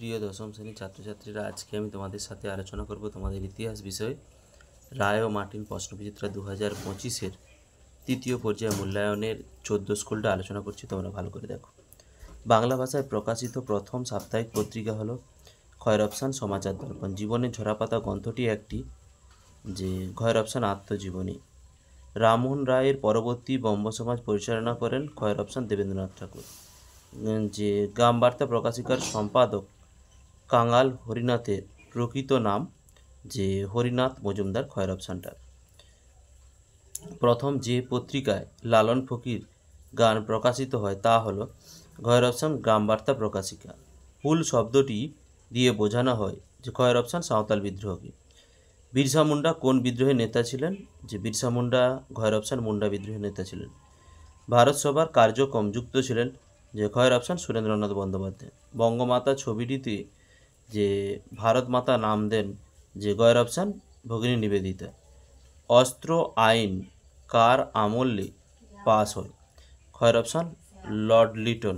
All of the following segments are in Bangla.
প্রিয় দশম শ্রেণীর ছাত্রছাত্রীরা, আজকে আমি তোমাদের সাথে আলোচনা করব তোমাদের ইতিহাস বিষয়ে রায় ও মার্টিন প্রশ্নবিচিত্রা 2025-এর তৃতীয় পর্যায়ে মূল্যায়নের 14 স্কুলটা আলোচনা করছি। তোমরা ভালো করে দেখো। বাংলা ভাষায় প্রকাশিত প্রথম সাপ্তাহিক পত্রিকা হলো খয়ের অপশান সমাচার দর্পণ। জীবনের ঝরাপাতা গ্রন্থটি একটি খয়ের অপশান আত্মজীবনী। রামমোহন রায়ের পরবর্তী বঙ্গ সমাজ পরিচালনা করেন খয়ের অপশান দেবেন্দ্রনাথ ঠাকুর। গ্রামবার্তা প্রকাশিকার সম্পাদক কাঙাল হরিনাথের প্রকৃত নাম হরিনাথ মজুমদার। খয়ের অপশানটা। প্রথম যে পত্রিকায় লালন ফকির গান প্রকাশিত হয় তা হলো খয়ের অপশান গ্রামবার্তা প্রকাশিকা। হুল শব্দটি দিয়ে বোঝানো হয় খয়ের অপশান সাঁওতাল বিদ্রোহকে। বিরসা মুন্ডা কোন বিদ্রোহের নেতা ছিলেন? বিরসা মুন্ডা খয়ের অপশান মুন্ডা বিদ্রোহের নেতা ছিলেন। ভারত সভার কার্যক্রম যুক্ত ছিলেন খয়ের অপশান সুরেন্দ্রনাথ বন্দ্যোপাধ্যায়। বঙ্গমাতা ছবিটিতে ভারত মাতা নাম দেন খয়ের অপশান ভগিনী নিবেদিতা। অস্ত্র আইন কার আমলে পাস হয়? খয়ের অপশান লর্ড লিটন।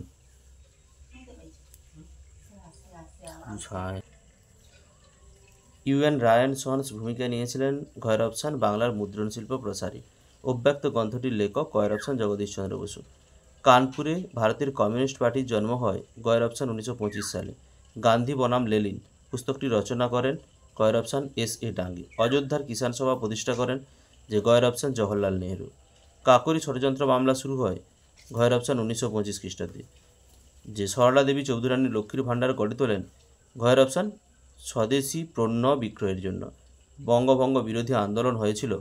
ইউএন রায়ন সন্স ভূমিকা নিয়েছিলেন খয়ের অপশান বাংলার মুদ্রণ শিল্প প্রসারী। অব্যক্ত গ্রন্থটির লেখক খয়ের অপশান জগদীশ চন্দ্র বসু। কানপুরে ভারতের কমিউনিস্ট পার্টির জন্ম হয় খয়ের অপশান 1925 সালে। গান্ধী বনাম লেনিন পুস্তকটি রচনা করেন খয়ের অপশান এস.এ. ডাঙ্গি। অযোধ্যার কিষাণ সভা প্রতিষ্ঠা করেন খয়ের অপশান জওহরলাল নেহেরু। কাকরি ষড়যন্ত্র মামলা শুরু হয় খয়ের অপশান 1925 খ্রিস্টাব্দে। সরলা দেবী চৌধুরানী লক্ষ্মীর ভাণ্ডার গড়ে তোলেন খয়ের অপশান স্বদেশী পণ্য বিক্রয়ের জন্য। বঙ্গভঙ্গ বিরোধী আন্দোলন হয়েছিল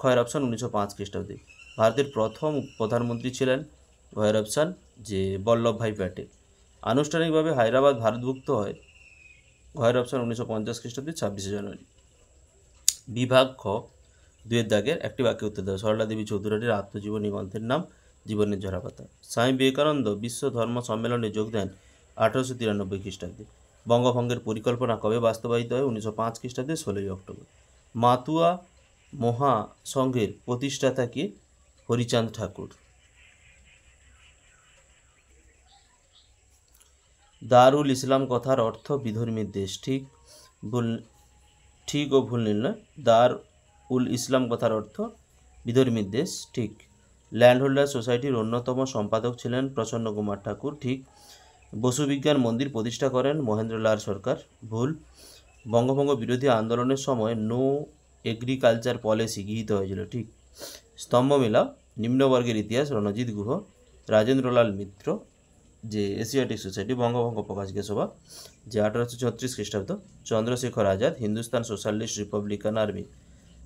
খয়ের অপশান 1905 খ্রিস্টাব্দে। ভারতের প্রথম প্রধানমন্ত্রী ছিলেন খয়ের অপশান বল্লভভাই প্যাটেল। আনুষ্ঠানিকভাবে হায়দ্রাবাদ ভারতভুক্ত হয় খয়ের অপশান 1950 খ্রিস্টাব্দে 26শে জানুয়ারি। বিভাগ খ, 2-এর দাগের একটি বাক্যে উত্তর দেওয়া। সরলা দেবী চৌধুরানীর আত্মজীবনী গ্রন্থের নাম জীবনের ঝরাপাতা। স্বামী বিবেকানন্দ বিশ্ব ধর্ম সম্মেলনে যোগ দেন 1893 খ্রিস্টাব্দে। বঙ্গভঙ্গের পরিকল্পনা কবে বাস্তবায়িত হয়? 1905 খ্রিস্টাব্দে 16ই অক্টোবর। মাতুয়া মহাসংঘের প্রতিষ্ঠাতা কে? হরিচাঁদ ঠাকুর। দারুল ইসলাম কথার অর্থ বিধর্মীর দেশ। ঠিক ও ভুল নির্ণয়। দারুল ইসলাম কথার অর্থ বিধর্মীর দেশ। ঠিক। ল্যান্ড হোল্ডার সোসাইটির অন্যতম সম্পাদক ছিলেন প্রসন্ন কুমার ঠাকুর। ঠিক। বসু বিজ্ঞান মন্দির প্রতিষ্ঠা করেন মহেন্দ্রলাল সরকার। ভুল। বঙ্গভঙ্গ বিরোধী আন্দোলনের সময় নো এগ্রিকালচার পলিসি গৃহীত হয়েছিল। ঠিক। স্তম্ভমেলা নিম্নবর্গের ইতিহাস রণজিৎ গুহ। রাজেন্দ্রলাল মিত্র। এশিয়াটিক সোসাইটি বঙ্গভঙ্গ প্রকাশিকা সভা 1834 খ্রিস্টাব্দ। Chandrashekhar Azad Hindustan socialist republican army.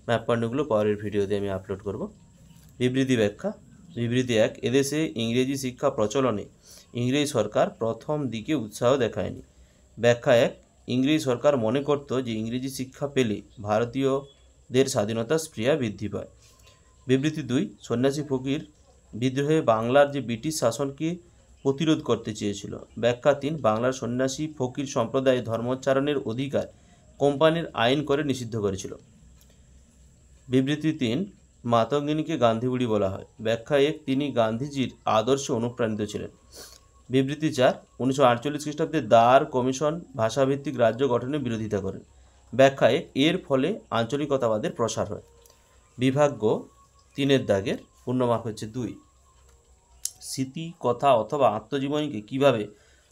Map পয়েন্টগুলো পরের ভিডিওতে আমি আপলোড করব। বিবৃতি ব্যাখ্যা। বিবৃতি 1, এদেশে ইংরেজি শিক্ষা প্রচলনে ইংরেজ সরকার প্রথম দিকে উৎসাহ দেখায়নি। ব্যাখ্যা 1, ইংরেজ সরকার মনে করত ইংরেজি শিক্ষা পেলে ভারতীয়দের স্বাধীনতা স্পৃহা বৃদ্ধি পায়। বিবৃতি 2, সন্ন্যাসী ফকির বিদ্রোহে বাংলার ব্রিটিশ শাসনকে প্রতিরোধ করতে চেয়েছিল। ব্যাখ্যা 3, বাংলার সন্ন্যাসী ফকির সম্প্রদায় ধর্মোচ্চারণের অধিকার কোম্পানির আইন করে নিষিদ্ধ করেছিল। বিবৃতি 3, মাতঙ্গিনীকে গান্ধীবুড়ি বলা হয়। ব্যাখ্যা 1, তিনি গান্ধীজির আদর্শে অনুপ্রাণিত ছিলেন। বিবৃতি 4, 1948 খ্রিস্টাব্দে দার কমিশন ভাষাভিত্তিক রাজ্য গঠনের বিরোধিতা করেন। ব্যাখ্যা 1, এর ফলে আঞ্চলিকতাবাদের প্রসার হয়। বিভাগ গ, 3-এর দাগের পূর্ণমার্ক হচ্ছে 2। স্মৃতি কথা অথবা আত্মজীবনীকে কিভাবে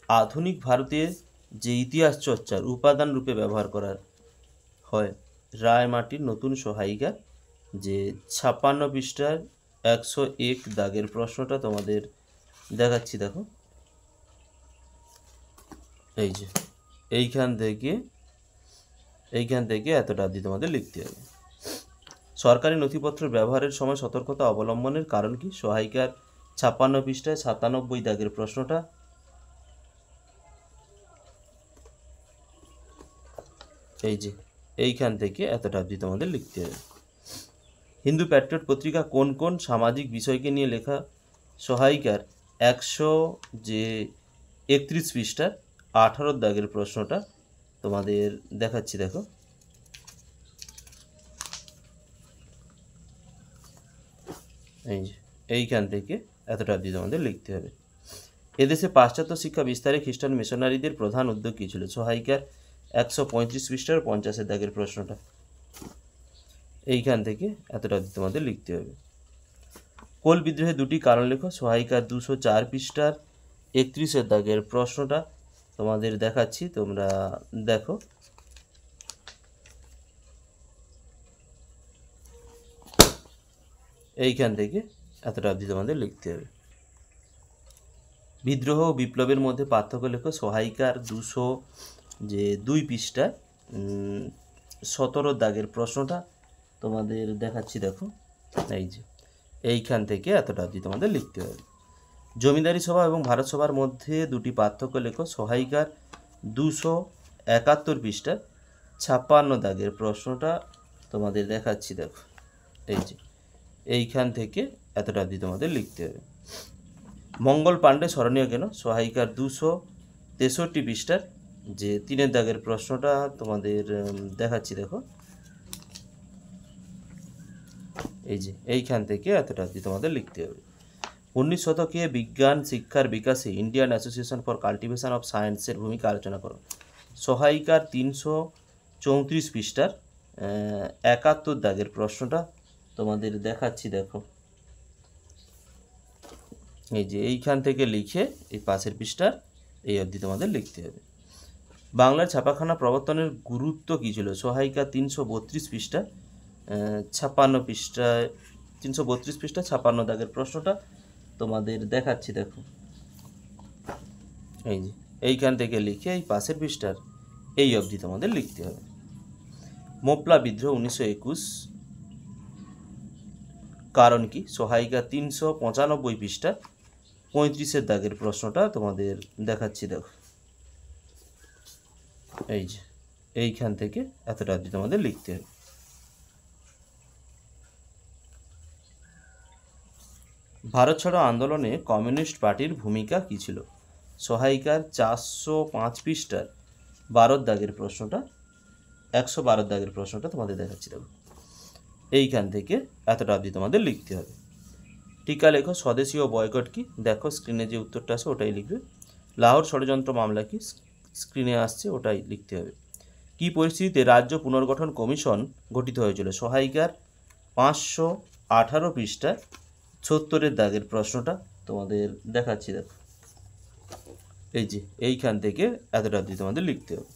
আধুনিক ভারতের ইতিহাস চর্চার উপাদান রূপে ব্যবহার করা হয়? রায় মার্টিন নতুন সহায়িকা 56 পৃষ্ঠার 101 দাগের প্রশ্নটা তোমাদের দেখাচ্ছি। দেখো, এইখান থেকে এতটা অবধি তোমাদের লিখতে হবে। সরকারি নথিপত্র ব্যবহারের সময় সতর্কতা অবলম্বনের কারণ কি? সহায়িকার 56 পৃষ্ঠায় 97 দাগের প্রশ্নটা। এইখান থেকে এতটা অবধি তোমাদের লিখতে হবে। হিন্দু প্যাট্রিয়ট পত্রিকা কোন কোন সামাজিক বিষয়কে নিয়ে লেখা? সহায়িকার 131 পৃষ্ঠার 18 দাগের প্রশ্নটা তোমাদের দেখাচ্ছি। দেখো, এইখান থেকে এতটা অবধি তোমাদের লিখতে হবে। এদেশে পাশ্চাত্য শিক্ষা বিস্তারে খ্রিস্টান মিশনারিদের প্রধান উদ্যোগ কী ছিল? সহায়িকার 135 পৃষ্ঠার 50 দাগের প্রশ্নটা, এইখান থেকে এতটা তোমাদের লিখতে হবে। কোল বিদ্রোহে দুটি কারণ লেখো। সহায়িকার 204 পৃষ্ঠার 31 দাগের প্রশ্নটা তোমাদের দেখাচ্ছি, তোমরা দেখো। এইখান থেকে এতটা অবধি তোমাদের লিখতে হবে। বিদ্রোহ ও বিপ্লবের মধ্যে পার্থক্য লেখো। সহায়িকার 202 পৃষ্ঠায় 17 দাগের প্রশ্নটা তোমাদের দেখাচ্ছি, দেখো। এই যে এইখান থেকে এতটা অবধি তোমাদের লিখতে হবে। জমিদারি সভা এবং ভারত সভার মধ্যে দুটি পার্থক্য লেখো। সহায়িকার 271 পৃষ্ঠায় 56 দাগের প্রশ্নটা তোমাদের দেখাচ্ছি, দেখো। এই যে এইখান থেকে এতটা অবধি তোমাদের লিখতে হবে। মঙ্গল পাণ্ডে স্মরণীয় কেন? সহায়িকার 263 পৃষ্ঠার যে 3 দাগের প্রশ্নটা তোমাদের দেখাচ্ছি, দেখো। এই যে এইখান থেকে এতটা অবধি তোমাদের লিখতে হবে। 19 শতকে বিজ্ঞান শিক্ষার বিকাশে Indian association for cultivation of সায়েন্সের ভূমিকা আলোচনা করো। সহায়িকার 334 পৃষ্ঠার 71 দাগের প্রশ্নটা তোমাদের দেখাচ্ছি, দেখো। এই যে এইখান থেকে লিখে এই পাশের পৃষ্ঠার এই অবধি তোমাদের লিখতে হবে। বাংলার ছাপাখানা প্রবর্তনের গুরুত্ব কী ছিল? সহায়িকা 332 পৃষ্ঠা 56 পৃষ্ঠায় 332 পৃষ্ঠা 56 দাগের প্রশ্নটা তোমাদের দেখাচ্ছি, দেখো। এই যে এইখান থেকে লিখে এই পাশের পৃষ্ঠার এই অবধি তোমাদের লিখতে হবে। মোপলা বিদ্রোহ 1921 কারণ কি? সহায়িকা 395 পৃষ্ঠা 35 দাগের প্রশ্নটা তোমাদের দেখাচ্ছি, দেখো। এই যে এইখান থেকে এতটা অবধি তোমাদের লিখতে হবে। ভারত ছাড়ো আন্দোলনে কমিউনিস্ট পার্টির ভূমিকা কী ছিল? সহায়িকার 405 পৃষ্ঠার 12 দাগের প্রশ্নটা 112 দাগের প্রশ্নটা তোমাদের দেখাচ্ছি, দেখো। এইখান থেকে এতটা অবধি তোমাদের লিখতে হবে। টিকা লেখো। স্বদেশী ও বয়কট কি? দেখো স্ক্রিনে যে উত্তরটা আছে ওটাই লিখবে। লাহোর ষড়যন্ত্র মামলা কি? স্ক্রিনে আসছে, ওটাই লিখতে হবে। কি পরিস্থিতিতে রাজ্য পুনর্গঠন কমিশন গঠিত হয়েছিল? সহায়িকার 518 পৃষ্ঠা 70 দাগের প্রশ্নটা তোমাদের দেখাচ্ছি, দেখো। এই যে এইখান থেকে এতটা অবধি তোমাদের লিখতে হবে।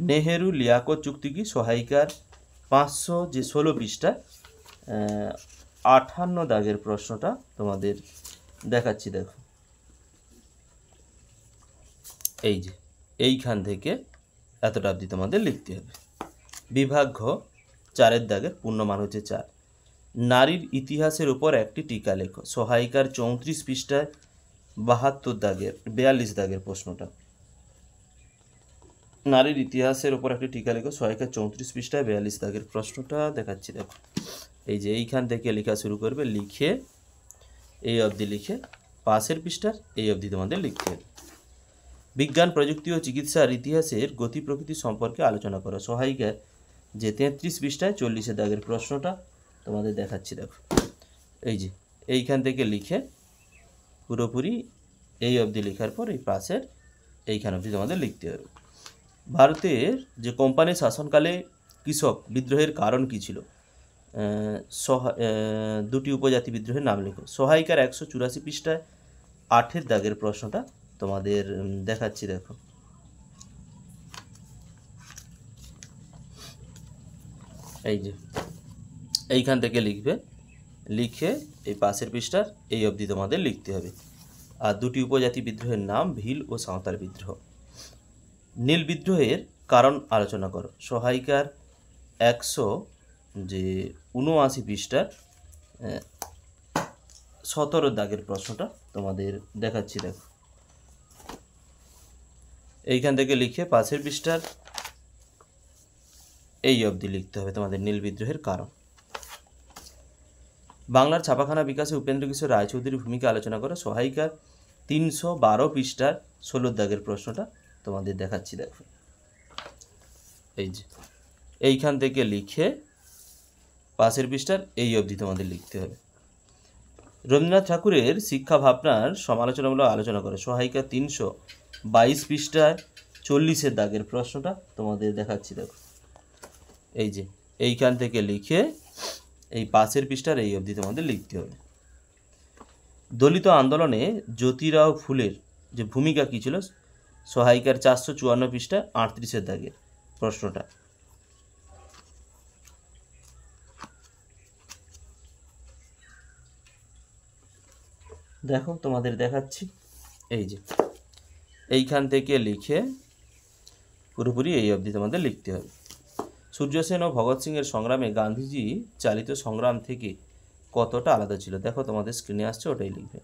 নেহেরু লিয়াকত চুক্তি কি? সহায়িকার 516 পৃষ্ঠা 58 দাগের প্রশ্নটা তোমাদের দেখাচ্ছি, দেখো। এই যে এইখান থেকে এতটা অবধি তোমাদের লিখতে হবে। বিভাগ ঘ 4 দাগের পূর্ণমান হচ্ছে 4। নারীর ইতিহাসের উপর একটি টিকা লেখো। সহায়িকার 34 পৃষ্ঠায় 42 দাগের প্রশ্নটা। নারীর ইতিহাসের উপর একটি টিকা লেখো। সহায়িকার 34 পৃষ্ঠায় 42 দাগের প্রশ্নটা দেখাচ্ছি, দেখো। এই যে এইখান থেকে লেখা শুরু করবে, লিখে এই অবধি লিখে পাশের পৃষ্ঠার এই অবধি তোমাদের লিখতে হবে। বিজ্ঞান প্রযুক্তি ও চিকিৎসার ইতিহাসের গতি প্রকৃতি সম্পর্কে আলোচনা করো। সহায়িকার যে 33 পৃষ্ঠায় 40 দাগের প্রশ্নটা তোমাদের দেখাচ্ছি, দেখো। এই যে এইখান থেকে লিখে পুরোপুরি এই অবধি লেখার পর এই পাশের এইখান অবধি তোমাদের লিখতে হবে। ভারতের যে কোম্পানির শাসনকালে কৃষক বিদ্রোহের কারণ কী ছিল? দুটি উপজাতি বিদ্রোহের নাম লেখো। সহায়িকার 184 পৃষ্ঠায় 8 দাগের প্রশ্নটা তোমাদের দেখাচ্ছি, দেখো। এই যে এইখান থেকে লিখবে, লিখে এই পাশের পৃষ্ঠার এই অবধি তোমাদের লিখতে হবে। আর দুটি উপজাতি বিদ্রোহের নাম ভিল ও সাঁওতাল বিদ্রোহ। নীল বিদ্রোহের কারণ আলোচনা করো। সহায়িকার 179 পৃষ্ঠার 17 দাগের প্রশ্নটা তোমাদের দেখাচ্ছি, দেখো। এইখান থেকে লিখে পাশের পৃষ্ঠার এই অবধি লিখতে হবে তোমাদের নীল বিদ্রোহের কারণ। বাংলার ছাপাখানা বিকাশে উপেন্দ্র কিশোর রায়চৌধুরীর ভূমিকা আলোচনা করো। সহায়িকার 312 পৃষ্ঠার 16 দাগের প্রশ্নটা তোমাদের দেখাচ্ছি, দেখো। এই যে এইখান থেকে লিখে পাশের পৃষ্ঠার এই অবধি তোমাদের লিখতে হবে। রবীন্দ্রনাথ ঠাকুরের শিক্ষা ভাবনার সমালোচনামূলক আলোচনা করে। সহায়িকা 322 পৃষ্ঠায় 40 দাগের প্রশ্নটা তোমাদের দেখাচ্ছি, দেখো। এই যে এইখান থেকে লিখে এই পাশের পৃষ্ঠার এই অবধি তোমাদের লিখতে হবে। দলিত আন্দোলনে জ্যোতিরাও ফুলের যে ভূমিকা কী ছিল, সহায়িকার 454 পৃষ্ঠা 38 দাগের প্রশ্নটা। দেখো তোমাদের দেখাচ্ছি, এই যে এইখান থেকে লিখে পুরোপুরি এই অবধি তোমাদের লিখতে হবে। সূর্য সেন ও ভগৎ সিংয়ের সংগ্রামে গান্ধীজি চালিত সংগ্রাম থেকে কতটা আলাদা ছিল, দেখো তোমাদের স্ক্রিনে আসছে, ওটাই লিখবে।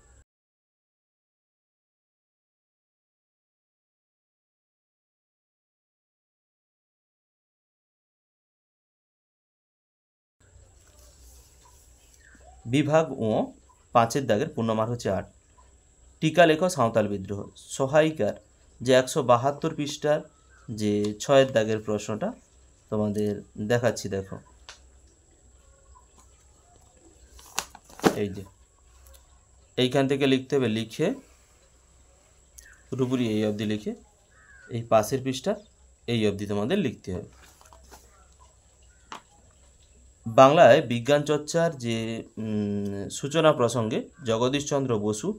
বিভাগ ও 5 দাগের পূর্ণমান হচ্ছে 8। টিকা লেখো সাঁওতাল বিদ্রোহ। সহায়িকার যে 172 পৃষ্ঠার যে 6 দাগের প্রশ্নটা তোমাদের দেখাচ্ছি, দেখো। এই যে এইখান থেকে লিখতে হবে, লিখে পুরোপুরি এই অবধি লিখে এই পাশের পৃষ্ঠার এই অবধি তোমাদের লিখতে হবে। বাংলায় বিজ্ঞান চর্চার যে সূচনা প্রসঙ্গে জগদীশচন্দ্র বসু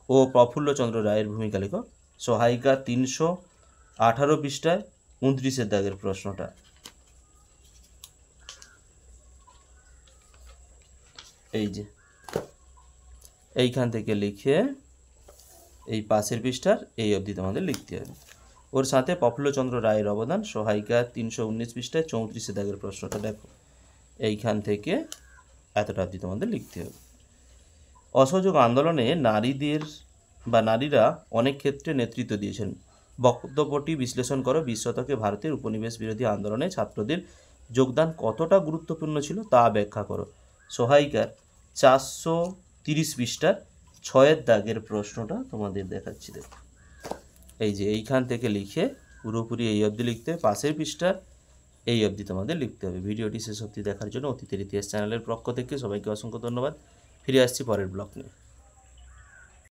ও প্রফুল্লচন্দ্র রায়ের ভূমিকা লেখো। সহায়িকা 318 পৃষ্ঠায় 29 দাগের প্রশ্নটা। এই যে এইখান থেকে লিখে এই পাশের পৃষ্ঠার এই অবধি তোমাদের লিখতে হবে। ওর সাথে প্রফুল্লচন্দ্র রায়ের অবদান, সহায়িকা 319 পৃষ্ঠায় 34 দাগের প্রশ্নটা, দেখো। এইখান থেকে এতটা অবধি তোমাদের লিখতে হবে। অসহযোগ আন্দোলনে নারীরা অনেক ক্ষেত্রে নেতৃত্ব দিয়েছেন। বক্তব্যটি বিশ্লেষণ করো। 20 শতকে ভারতের উপনিবেশ বিরোধী আন্দোলনে ছাত্রদের যোগদান কতটা গুরুত্বপূর্ণ ছিল তা ব্যাখ্যা করো। সহায়িকার 430 পৃষ্ঠার 6 দাগের প্রশ্নটা তোমাদের দেখাচ্ছি, দেখো। এই যে এইখান থেকে লিখে পুরোপুরি এই অবধি লিখতে, পাশের পৃষ্ঠার এই অবধি তোমাদের লিখতে হবে। ভিডিওটি শেষ অবধি দেখার জন্য অতীতের ইতিহাস চ্যানেলের পক্ষ থেকে সবাইকে অসংখ্য ধন্যবাদ। ফিরে আসছি পরের ব্লগ নিয়ে।